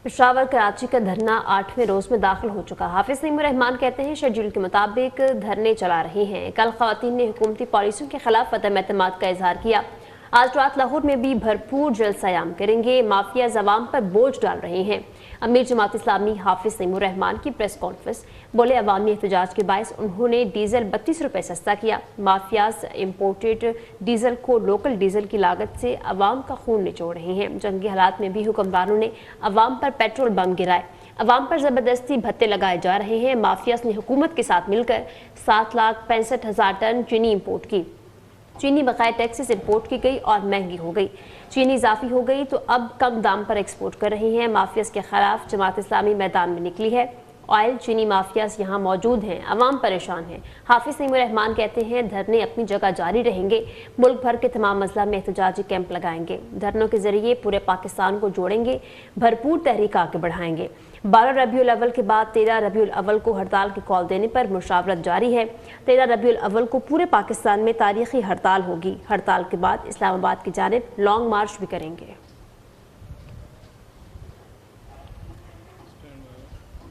पेशावर कराची का धरना 8वें रोज में दाखिल हो चुका। हाफिज तैमूर रहमान कहते हैं शेड्यूल के मुताबिक धरने चला रहे हैं। कल खवातीन ने हुकूमती पॉलिसियों के खिलाफ अदम एतमाद का इजहार किया। आज रात लाहौर में भी भरपूर जलसा-ए-आम करेंगे। माफिया अवाम पर बोझ डाल रहे हैं। अमीर जमात इस्लामी हाफिज तैमूर रहमान की प्रेस कॉन्फ्रेंस। बोले अवामी एहतजाज के बायस उन्होंने डीजल 32 रुपये सस्ता किया। माफियाज इम्पोर्टेड डीजल को लोकल डीजल की लागत से अवाम का खून निचोड़ रहे हैं। जंगी हालात में भी हुक्मरानों ने अवाम पर पेट्रोल बम गिराए। अवाम पर जबरदस्ती भत्ते लगाए जा रहे हैं। माफियाज ने हुकूमत के साथ मिलकर 7,65,000 टन चीनी इम्पोर्ट की। चीनी बकाया टैक्स से इम्पोर्ट की गई और महंगी हो गई। चीनी इजाफी हो गई तो अब कम दाम पर एक्सपोर्ट कर रही हैं। माफियाज के खिलाफ जमात इस्लामी मैदान में निकली है। ऑयल चीनी माफियाज यहाँ मौजूद हैं, अवाम परेशान है। हाफिज तैमूर रहमान कहते हैं धरने अपनी जगह जारी रहेंगे। मुल्क भर के तमाम अजला में एहतजाजी कैंप लगाएंगे। धरनों के जरिए पूरे पाकिस्तान को जोड़ेंगे, भरपूर तहरीक आगे बढ़ाएंगे। 12 रबीउल अव्वल के बाद 13 रबीउल अव्वल को हड़ताल की कॉल देने पर मुशावरत जारी है। 13 रबीउल अव्वल को पूरे पाकिस्तान में तारीखी हड़ताल होगी। हड़ताल के बाद इस्लामाबाद की जानिब लॉन्ग मार्च भी करेंगे।